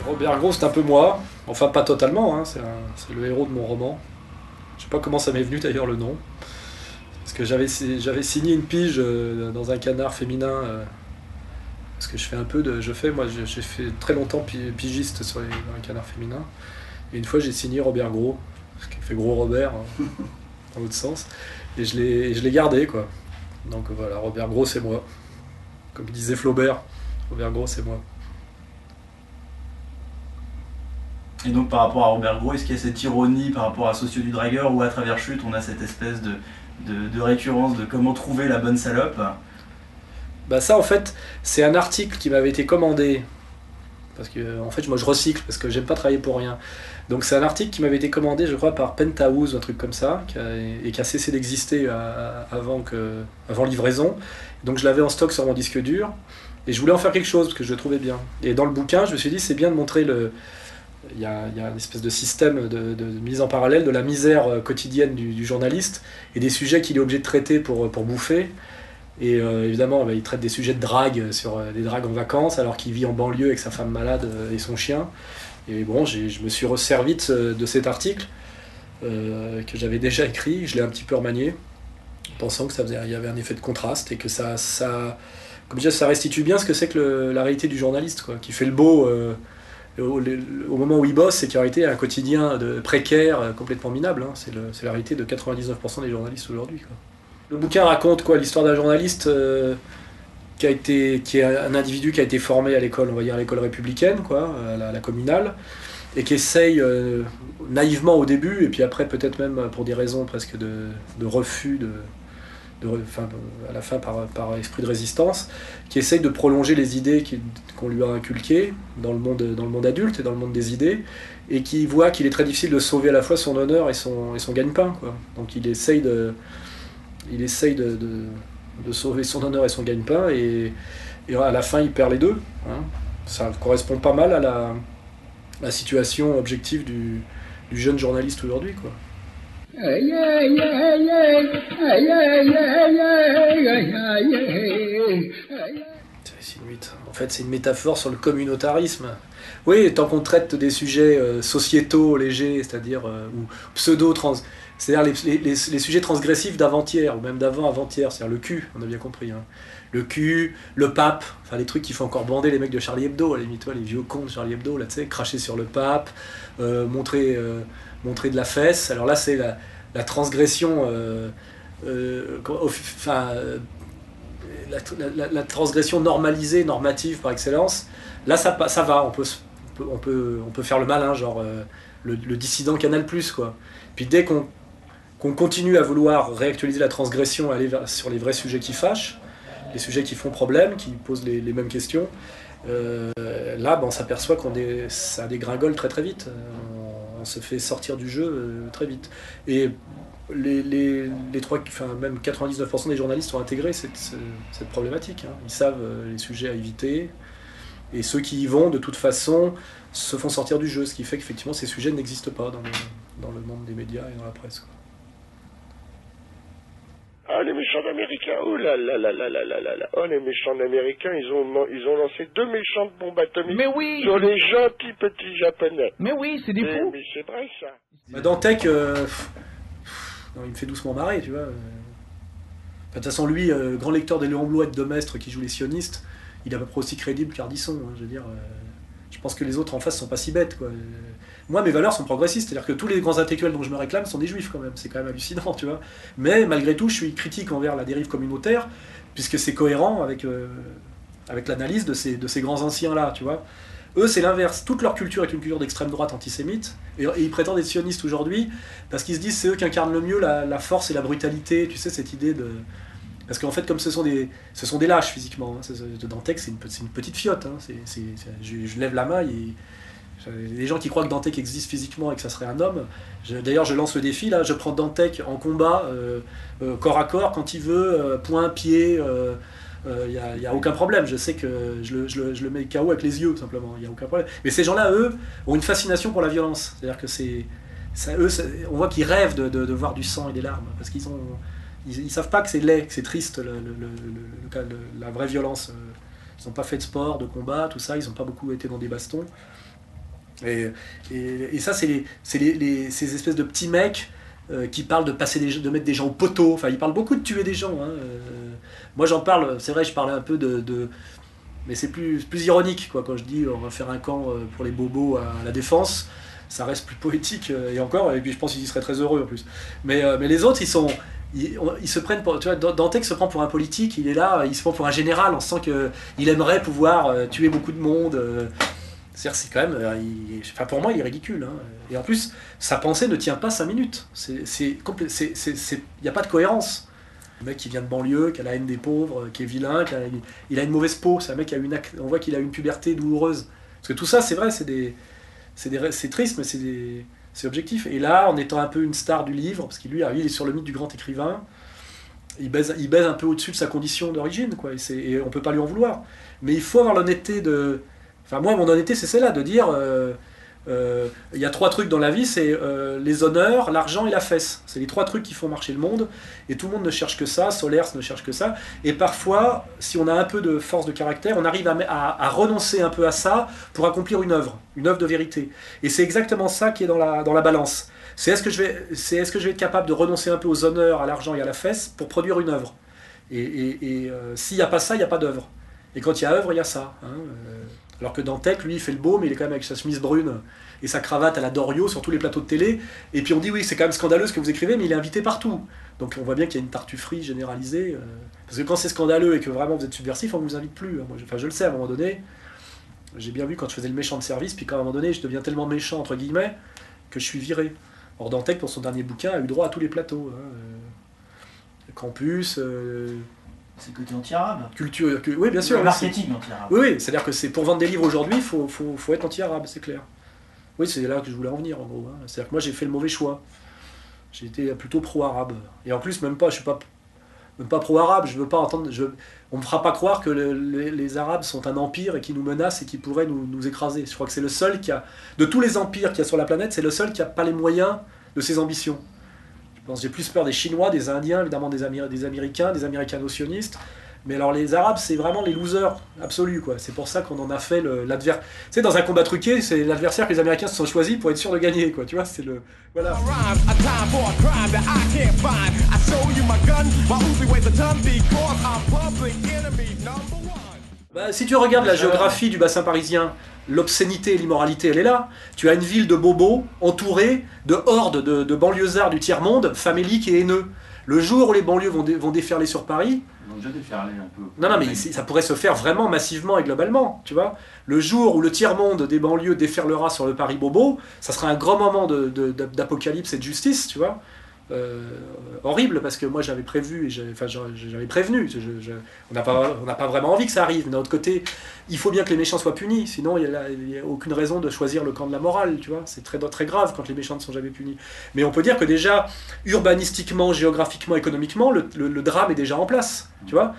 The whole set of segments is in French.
Robert Gros, c'est un peu moi, enfin pas totalement, hein. C'est le héros de mon roman. Je sais pas comment ça m'est venu d'ailleurs le nom. Parce que j'avais signé une pige dans un canard féminin. Parce que je fais un peu de. J'ai fait très longtemps pigiste dans un canard féminin. Et une fois j'ai signé Robert Gros, ce qui fait Gros Robert, hein, dans l'autre sens. Et je l'ai gardé, quoi. Donc voilà, Robert Gros c'est moi. Comme disait Flaubert, Robert Gros c'est moi. Et donc par rapport à Robert Gros, est-ce qu'il y a cette ironie par rapport à Sociaux du Dragueur, où à travers Chute on a cette espèce de récurrence de comment trouver la bonne salope? Bah ça en fait, c'est un article qui m'avait été commandé, parce que en fait moi je recycle, parce que j'aime pas travailler pour rien. Donc c'est un article qui m'avait été commandé, je crois, par Penthouse, un truc comme ça, et qui a cessé d'exister avant livraison. Donc je l'avais en stock sur mon disque dur, et je voulais en faire quelque chose, parce que je le trouvais bien. Et dans le bouquin, je me suis dit, c'est bien de montrer il y a une espèce de système de mise en parallèle de la misère quotidienne du journaliste, et des sujets qu'il est obligé de traiter pour bouffer. Et évidemment, il traite des sujets de drague, sur des dragues en vacances, alors qu'il vit en banlieue avec sa femme malade et son chien. Et bon, je me suis resservi de cet article que j'avais déjà écrit, je l'ai un petit peu remanié, pensant que il y avait un effet de contraste, et que comme je disais, ça restitue bien ce que c'est que la réalité du journaliste, quoi, qui fait le beau au moment où il bosse, c'est qu'il y a réalité un quotidien précaire, complètement minable, hein. C'est la réalité de 99% des journalistes aujourd'hui, quoi. Le bouquin raconte quoi, l'histoire d'un journaliste qui est un individu qui a été formé à l'école, on va dire à l'école républicaine, quoi, à la communale, et qui essaye naïvement au début, et puis après peut-être même pour des raisons presque de refus, à la fin par esprit de résistance, qui essaye de prolonger les idées qu'on lui a inculquées dans le monde adulte et dans le monde des idées, et qui voit qu'il est très difficile de sauver à la fois son honneur et son gagne-pain, quoi. Donc il essaye de sauver son honneur et son gagne-pain, et à la fin il perd les deux, hein. Ça correspond pas mal à la situation objective du jeune journaliste aujourd'hui, quoi. En fait, c'est une métaphore sur le communautarisme. Oui, tant qu'on traite des sujets sociétaux légers, c'est-à-dire ou c'est-à-dire les sujets transgressifs d'avant-hier, ou même d'avant-avant-hier, c'est-à-dire le cul, on a bien compris, hein. Le cul, le pape, enfin les trucs qui font encore bander les mecs de Charlie Hebdo, à la limite, toi, les vieux cons de Charlie Hebdo, là, tu sais, cracher sur le pape, montrer de la fesse. Alors là, c'est la transgression, la transgression normalisée, normative par excellence. Là, ça va, on peut faire le malin, genre le dissident Canal+, quoi. Puis dès qu'on continue à vouloir réactualiser la transgression, aller sur les vrais sujets qui fâchent, les sujets qui font problème, qui posent les mêmes questions, là, on s'aperçoit ça dégringole très très vite. On se fait sortir du jeu très vite. Et même 99% des journalistes ont intégré cette problématique, hein. Ils savent les sujets à éviter, et ceux qui y vont, de toute façon, se font sortir du jeu, ce qui fait qu'effectivement ces sujets n'existent pas dans le monde des médias et dans la presse, quoi. Ah, les méchants américains, oh là là là là là là là là. Oh, les méchants américains, ils ont lancé 2 méchantes bombes atomiques sur les gentils petits japonais. Mais oui, c'est des fous. Mais c'est vrai, ça. Bah, Dantec, non, il me fait doucement marrer, tu vois. De toute façon, lui, grand lecteur des Léon Blum et de Mestre qui joue les sionistes, il est à peu près aussi crédible qu'Ardisson, hein, je veux dire. Je pense que les autres en face sont pas si bêtes, quoi. Moi, mes valeurs sont progressistes, c'est-à-dire que tous les grands intellectuels dont je me réclame sont des juifs, quand même. C'est quand même hallucinant, tu vois. Mais malgré tout, je suis critique envers la dérive communautaire, puisque c'est cohérent avec l'analyse de ces grands anciens-là, tu vois. Eux, c'est l'inverse. Toute leur culture est une culture d'extrême droite antisémite, et ils prétendent être sionistes aujourd'hui, parce qu'ils se disent c'est eux qui incarnent le mieux la force et la brutalité, tu sais, cette idée de... Parce qu'en fait, comme ce sont des lâches physiquement, hein. Dantec, c'est une petite fiotte, hein. Je lève la main et Les gens qui croient que Dantec existe physiquement et que ça serait un homme, d'ailleurs je lance le défi, là, je prends Dantec en combat, corps à corps, quand il veut, point, pied, il n'y a aucun problème, je sais que je le mets KO avec les yeux, simplement, il n'y a aucun problème. Mais ces gens-là, eux, ont une fascination pour la violence, c'est-à-dire que on voit qu'ils rêvent de voir du sang et des larmes, parce ils savent pas que c'est laid, que c'est triste, la vraie violence. Ils n'ont pas fait de sport, de combat, tout ça, ils n'ont pas beaucoup été dans des bastons. Et ça, c'est ces espèces de petits mecs qui parlent de mettre des gens au poteau. Enfin, ils parlent beaucoup de tuer des gens. Hein. Moi, j'en parle, c'est vrai, je parlais un peu mais c'est plus ironique, quoi, quand je dis on va faire un camp pour les bobos à la Défense. Ça reste plus poétique, et puis je pense qu'ils y seraient très heureux en plus. Mais les autres, ils se prennent pour, tu vois, Dantec se prend pour un politique, il est là, il se prend pour un général, on sent qu'il aimerait pouvoir tuer beaucoup de monde. C'est quand même, pour moi, il est ridicule. Hein. Et en plus, sa pensée ne tient pas 5 minutes. Il n'y a pas de cohérence. Le mec qui vient de banlieue, qui a la haine des pauvres, qui est vilain, il a une mauvaise peau. C'est un mec on voit qu'il a une puberté douloureuse. Parce que tout ça, c'est vrai, c'est triste, mais c'est objectif. Et là, en étant un peu une star du livre, parce que lui, il est sur le mythe du grand écrivain, il baise un peu au-dessus de sa condition d'origine, quoi. Et on peut pas lui en vouloir. Mais il faut avoir l'honnêteté de... Enfin, moi, mon honnêteté, c'est celle-là, de dire... Il y a 3 trucs dans la vie, c'est les honneurs, l'argent et la fesse. C'est les 3 trucs qui font marcher le monde. Et tout le monde ne cherche que ça, Solers ne cherche que ça. Et parfois, si on a un peu de force de caractère, on arrive à renoncer un peu à ça pour accomplir une œuvre de vérité. Et c'est exactement ça qui est dans la balance. C'est est-ce que je vais être capable de renoncer un peu aux honneurs, à l'argent et à la fesse pour produire une œuvre. Et s'il n'y a pas ça, il n'y a pas d'œuvre. Et quand il y a œuvre, il y a ça. Hein. Alors que Dantec, lui, il fait le beau, mais il est quand même avec sa chemise brune et sa cravate à la Doriot sur tous les plateaux de télé. Et puis on dit, oui, c'est quand même scandaleux ce que vous écrivez, mais il est invité partout. Donc on voit bien qu'il y a une tartufferie généralisée. Parce que quand c'est scandaleux et que vraiment vous êtes subversif, on ne vous invite plus. Je le sais, à un moment donné, j'ai bien vu quand je faisais le méchant de service, puis qu'à un moment donné, je deviens tellement méchant, entre guillemets, que je suis viré. Or Dantec, pour son dernier bouquin, a eu droit à tous les plateaux. Campus... C'est le côté anti-arabe. Culture, oui, bien sûr. Le marketing anti-arabe. Oui, c'est-à-dire que pour vendre des livres aujourd'hui, il faut être anti-arabe, c'est clair. Oui, c'est là que je voulais en venir, en gros. Hein. C'est-à-dire que moi, j'ai fait le mauvais choix. J'ai été plutôt pro-arabe. Et en plus, je suis même pas pro-arabe. Je veux pas entendre. On me fera pas croire que les Arabes sont un empire et qui nous menacent et qui pourraient nous écraser. Je crois que c'est le seul de tous les empires qu'il y a sur la planète, c'est le seul qui n'a pas les moyens de ses ambitions. J'ai plus peur des Chinois, des Indiens, évidemment des Américains, des Américano-sionistes. Mais alors les Arabes, c'est vraiment les losers absolus, quoi. C'est pour ça qu'on en a fait l'adversaire. Tu sais, dans un combat truqué, c'est l'adversaire que les Américains se sont choisis pour être sûrs de gagner, quoi. Tu vois, c'est le... Voilà. Si tu regardes la géographie du bassin parisien, l'obscénité et l'immoralité, elle est là. Tu as une ville de bobos entourée de hordes de banlieusards du tiers-monde, faméliques et haineux. Le jour où les banlieues vont déferler sur Paris... Ils vont déjà déferler un peu. Non, mais ça pourrait se faire vraiment massivement et globalement, tu vois. Le jour où le tiers-monde des banlieues déferlera sur le Paris bobo, ça sera un grand moment d'apocalypse et de justice, tu vois. Horrible, parce que moi j'avais prévu, j'avais prévenu, on n'a pas vraiment envie que ça arrive, mais d'un autre côté, il faut bien que les méchants soient punis, sinon il n'y a aucune raison de choisir le camp de la morale, tu vois, c'est très, très grave quand les méchants ne sont jamais punis. Mais on peut dire que déjà, urbanistiquement, géographiquement, économiquement, le drame est déjà en place, tu vois.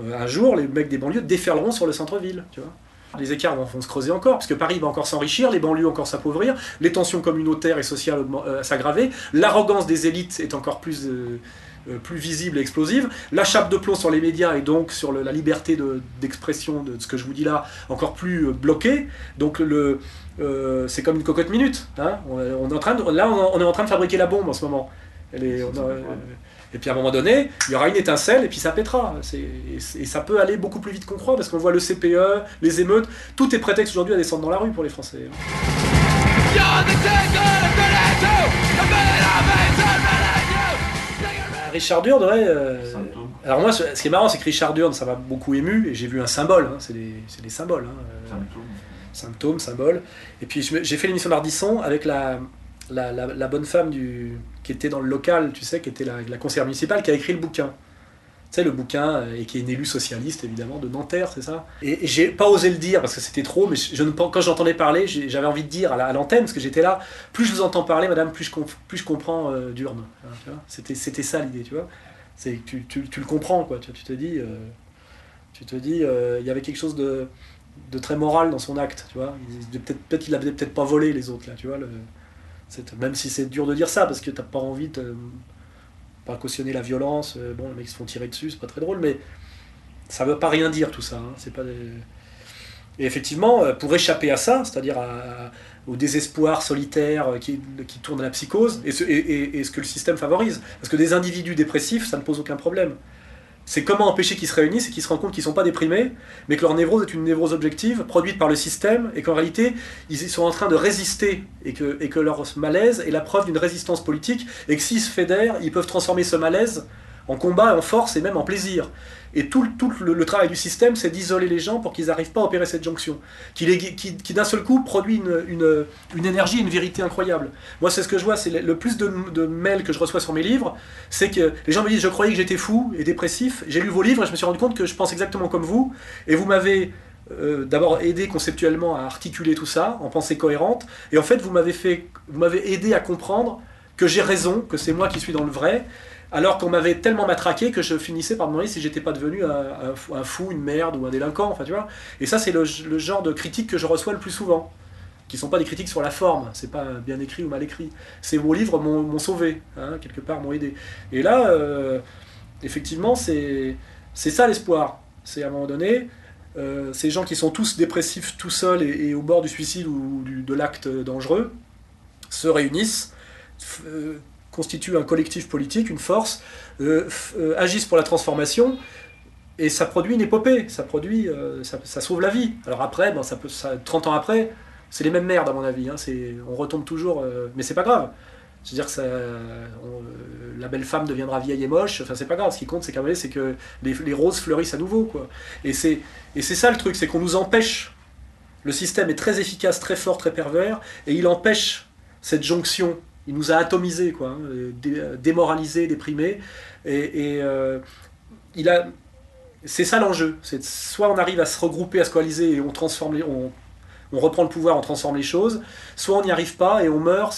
Un jour, les mecs des banlieues déferleront sur le centre-ville, tu vois. Les écarts vont se creuser encore, parce que Paris va encore s'enrichir, les banlieues encore s'appauvrir, les tensions communautaires et sociales s'aggraver, l'arrogance des élites est encore plus visible et explosive, la chape de plomb sur les médias et donc sur la liberté d'expression de ce que je vous dis là, encore plus bloquée. Donc c'est comme une cocotte minute. Hein. On est en train de fabriquer la bombe en ce moment. Et puis à un moment donné, il y aura une étincelle et puis ça pètera. Et ça peut aller beaucoup plus vite qu'on croit parce qu'on voit le CPE, les émeutes, tout est prétexte aujourd'hui à descendre dans la rue pour les Français. Richard Durd, ouais. Alors moi, ce qui est marrant, c'est que Richard Durd, ça m'a beaucoup ému et j'ai vu un symbole. Hein, c'est des symboles. Hein, symptômes, symboles. Et puis j'ai fait l'émission d'Ardisson avec la bonne femme qui était dans le local, tu sais, qui était la conseillère municipale, qui a écrit le bouquin. sais, le bouquin, et qui est une élue socialiste, évidemment, de Nanterre, c'est ça. Et j'ai pas osé le dire, parce que c'était trop, mais quand j'entendais parler, j'avais envie de dire à l'antenne, parce que j'étais là, plus je vous entends parler, madame, plus je comprends Durne. Hein, tu vois, c'était ça l'idée, tu vois. Tu le comprends, quoi. Tu te dis, il y avait quelque chose de très moral dans son acte, tu vois. Peut-être qu'il avait peut-être pas volé les autres, là, tu vois. Même si c'est dur de dire ça, parce que t'as pas envie de pas cautionner la violence, bon, les mecs se font tirer dessus, c'est pas très drôle, mais ça veut pas rien dire tout ça. Hein. C'est pas des... Et effectivement, pour échapper à ça, c'est-à-dire au désespoir solitaire qui tourne à la psychose, et ce que le système favorise, parce que des individus dépressifs, ça ne pose aucun problème. C'est comment empêcher qu'ils se réunissent et qu'ils se rendent compte qu'ils ne sont pas déprimés, mais que leur névrose est une névrose objective, produite par le système, et qu'en réalité, ils sont en train de résister, et que leur malaise est la preuve d'une résistance politique, et que s'ils se fédèrent, ils peuvent transformer ce malaise en combat, en force, et même en plaisir. Et tout le travail du système, c'est d'isoler les gens pour qu'ils n'arrivent pas à opérer cette jonction, qui d'un seul coup produit une énergie et une vérité incroyable. Moi, c'est ce que je vois, c'est le plus de mails que je reçois sur mes livres, c'est que les gens me disent « je croyais que j'étais fou et dépressif, j'ai lu vos livres et je me suis rendu compte que je pense exactement comme vous, et vous m'avez d'abord aidé conceptuellement à articuler tout ça, en pensée cohérente, et en fait, vous m'avez aidé à comprendre que j'ai raison, que c'est moi qui suis dans le vrai, alors qu'on m'avait tellement matraqué que je finissais par me demander si j'étais pas devenu un fou, une merde ou un délinquant, enfin tu vois. Et ça c'est le genre de critiques que je reçois le plus souvent, qui sont pas des critiques sur la forme, c'est pas bien écrit ou mal écrit. Ces vos livres m'ont sauvé, hein, quelque part m'ont aidé. Et là, effectivement, c'est ça l'espoir. C'est à un moment donné, ces gens qui sont tous dépressifs tout seuls et au bord du suicide ou de l'acte dangereux, se réunissent, constituent un collectif politique, une force, agissent pour la transformation, et ça produit une épopée, ça sauve la vie. Alors après, 30 ans après, c'est les mêmes merdes à mon avis, hein, on retombe toujours, mais c'est pas grave. C'est-à-dire que la belle femme deviendra vieille et moche, enfin c'est pas grave, ce qui compte c'est que les roses fleurissent à nouveau, quoi. Et c'est ça le truc, c'est qu'on nous empêche, le système est très efficace, très fort, très pervers, et il empêche cette jonction. Il nous a atomisés, quoi, hein, démoralisés, déprimés, c'est ça l'enjeu. Soit on arrive à se regrouper, à se coaliser et on reprend le pouvoir, on transforme les choses, soit on n'y arrive pas et on meurt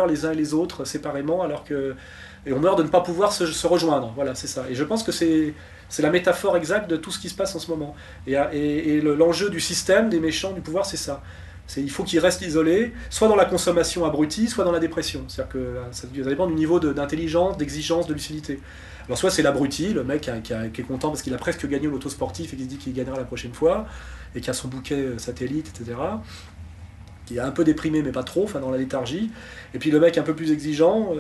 les uns et les autres séparément, et on meurt de ne pas pouvoir se rejoindre. Voilà, c'est ça. Et je pense que c'est la métaphore exacte de tout ce qui se passe en ce moment. Et l'enjeu du système, des méchants, du pouvoir, c'est ça. Il faut qu'ils restent isolés, soit dans la consommation abrutie, soit dans la dépression. C'est-à-dire que ça dépend du niveau d'intelligence, d'exigence, de lucidité. Alors soit c'est l'abruti, le mec qui est content parce qu'il a presque gagné au loto sportif et qui se dit qu'il gagnera la prochaine fois, et qui a son bouquet satellite, etc., qui est un peu déprimé mais pas trop, enfin dans la léthargie. Et puis le mec un peu plus exigeant,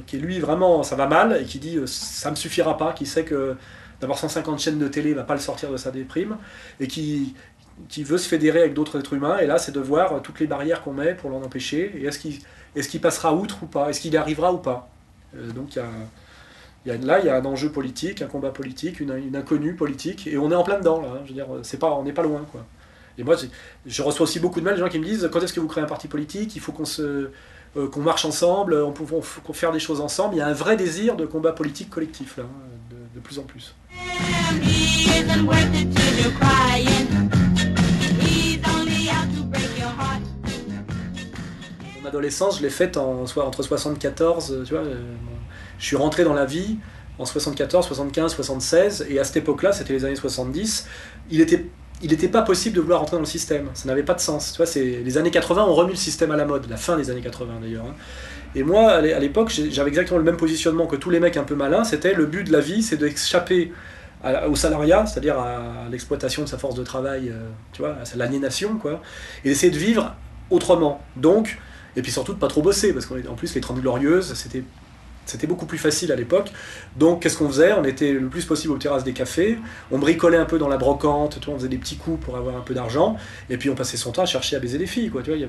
qui est lui vraiment, ça va mal, et qui dit ça me suffira pas, qui sait que d'avoir 150 chaînes de télé va pas le sortir de sa déprime, et qui veut se fédérer avec d'autres êtres humains, et là c'est de voir toutes les barrières qu'on met pour l'en empêcher, et est-ce qu'il passera outre ou pas, est-ce qu'il y arrivera ou pas. Donc il y a un enjeu politique, un combat politique, une inconnue politique, et on est en plein dedans, là, hein. Je veux dire, on n'est pas loin, quoi. Et moi je reçois aussi beaucoup de mails, des gens qui me disent quand est-ce que vous créez un parti politique, il faut qu'on marche ensemble, on peut faire des choses ensemble. Il y a un vrai désir de combat politique collectif là, de plus en plus. Mon adolescence, je l'ai faite entre 74, tu vois, je suis rentré dans la vie en 74, 75, 76, et à cette époque-là, c'était les années 70, il n'était pas possible de vouloir rentrer dans le système, ça n'avait pas de sens. Tu vois, les années 80 ont remis le système à la mode, la fin des années 80 d'ailleurs. Hein. Et moi, à l'époque, j'avais exactement le même positionnement que tous les mecs un peu malins, c'était le but de la vie, c'est d'échapper au salariat, c'est-à-dire à l'exploitation de sa force de travail, tu vois, à l'aliénation, quoi, et d'essayer de vivre autrement. Donc, et puis surtout de pas trop bosser, parce qu'en plus les 30 Glorieuses, c'était beaucoup plus facile à l'époque. Donc qu'est-ce qu'on faisait? On était le plus possible aux terrasses des cafés, on bricolait un peu dans la brocante, tu vois, on faisait des petits coups pour avoir un peu d'argent, et puis on passait son temps à chercher à baiser des filles, quoi, tu vois,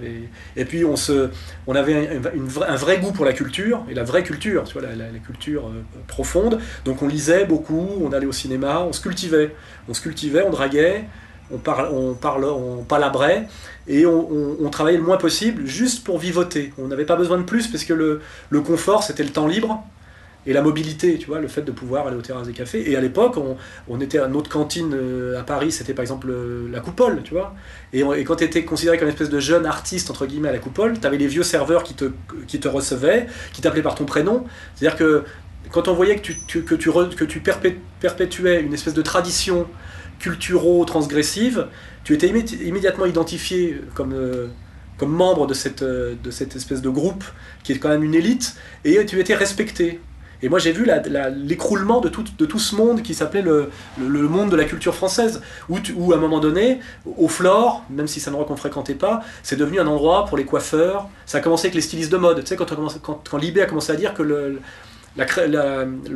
et puis on avait un vrai goût pour la culture, et la vraie culture, tu vois, la culture profonde. Donc on lisait beaucoup, on allait au cinéma, on se cultivait, on draguait, on palabrait, et on travaillait le moins possible juste pour vivoter. On n'avait pas besoin de plus parce que le confort c'était le temps libre, et la mobilité, tu vois, le fait de pouvoir aller aux terrasses des cafés. Et à l'époque, on était à notre cantine à Paris, c'était par exemple la Coupole, tu vois. Et quand tu étais considéré comme une espèce de jeune artiste, entre guillemets, à la Coupole, tu avais les vieux serveurs qui te recevaient, qui t'appelaient par ton prénom. C'est-à-dire que quand on voyait que tu perpétuais une espèce de tradition culturo-transgressive, tu étais immédiatement identifié comme membre de cette espèce de groupe qui est quand même une élite, et tu étais respecté. Et moi j'ai vu l'écroulement de tout ce monde qui s'appelait le monde de la culture française, où à un moment donné, au Flore, même si c'est un endroit qu'on ne fréquentait pas, c'est devenu un endroit pour les coiffeurs. Ça a commencé avec les stylistes de mode. Tu sais, quand Libé a commencé à dire que le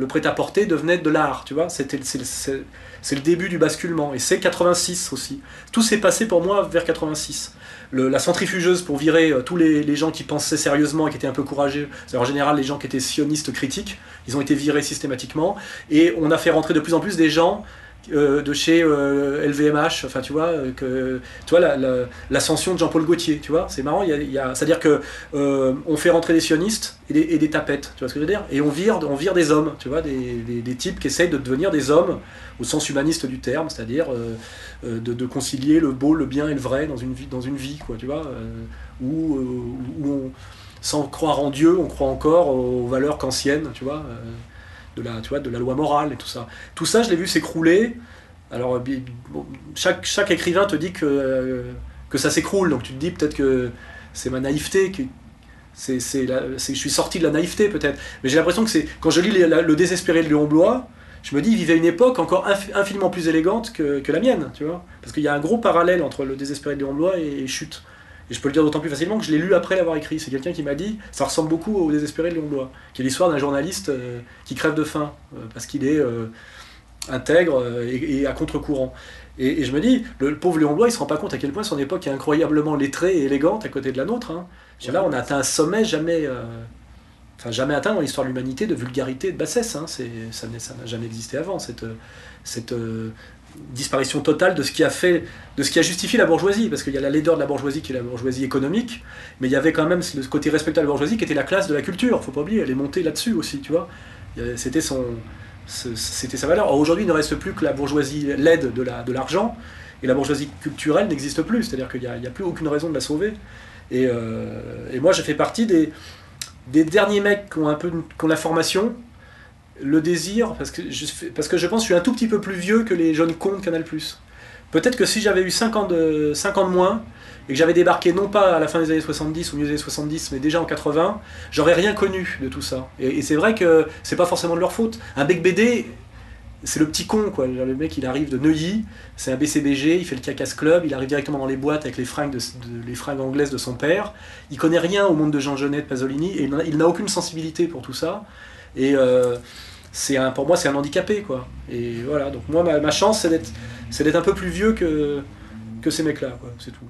prêt-à-porter devenait de l'art, tu vois, c'est le début du basculement, et c'est 86 aussi. Tout s'est passé pour moi vers 86. La centrifugeuse pour virer tous les gens qui pensaient sérieusement et qui étaient un peu courageux, c'est en général les gens qui étaient sionistes critiques, ils ont été virés systématiquement, et on a fait rentrer de plus en plus des gens de chez LVMH, enfin tu vois, l'ascension de Jean-Paul Gaultier, tu vois, c'est marrant, c'est-à-dire que on fait rentrer des sionistes et des tapettes, tu vois ce que je veux dire, et on vire des hommes, tu vois, des types qui essayent de devenir des hommes au sens humaniste du terme, c'est-à-dire de concilier le beau, le bien et le vrai dans une vie, quoi, tu vois, où sans croire en Dieu, on croit encore aux valeurs kantiennes, tu vois, de la loi morale et tout ça. Tout ça, je l'ai vu s'écrouler. Alors, bon, chaque écrivain te dit que ça s'écroule, donc tu te dis peut-être que c'est ma naïveté, que je suis sorti de la naïveté peut-être. Mais j'ai l'impression que quand je lis Le Désespéré de Léon Bloy, je me dis, il vivait une époque encore infiniment plus élégante que la mienne, tu vois. Parce qu'il y a un gros parallèle entre Le Désespéré de Léon Bloy et Chute. Et je peux le dire d'autant plus facilement que je l'ai lu après l'avoir écrit. C'est quelqu'un qui m'a dit, ça ressemble beaucoup au Désespéré de Léon Bloy, qui est l'histoire d'un journaliste qui crève de faim, parce qu'il est intègre et à contre-courant. Et je me dis, le pauvre Léon Bloy, il se rend pas compte à quel point son époque est incroyablement lettrée et élégante à côté de la nôtre. Hein. Là, on a atteint un sommet jamais atteint dans l'histoire de l'humanité de vulgarité et de bassesse. Hein. Ça n'a jamais existé avant, cette disparition totale de ce qui a justifié la bourgeoisie, parce qu'il y a la laideur de la bourgeoisie qui est la bourgeoisie économique, mais il y avait quand même le côté respectable de la bourgeoisie qui était la classe de la culture, faut pas oublier, elle est montée là-dessus aussi, tu vois. C'était sa valeur. Or, aujourd'hui, il ne reste plus que la bourgeoisie laide de l'argent, et la bourgeoisie culturelle n'existe plus, c'est-à-dire qu'il n'y a plus aucune raison de la sauver. Et moi, je fais partie des derniers mecs qui ont la formation, le désir, parce que je pense que je suis un tout petit peu plus vieux que les jeunes cons de Canal+. Peut-être que si j'avais eu 5 ans de moins, et que j'avais débarqué non pas à la fin des années 70 ou au milieu des années 70, mais déjà en 80, j'aurais rien connu de tout ça. Et c'est vrai que c'est pas forcément de leur faute. Un Bec BD, c'est le petit con, quoi. Le mec, il arrive de Neuilly, c'est un BCBG, il fait le Cacas Club, il arrive directement dans les boîtes avec les fringues anglaises de son père. Il connaît rien au monde de Jean Genet, de Pasolini, et il n'a aucune sensibilité pour tout ça. Et pour moi, c'est un handicapé, quoi. Et voilà, donc moi, ma chance, c'est d'être un peu plus vieux que ces mecs-là, quoi. C'est tout.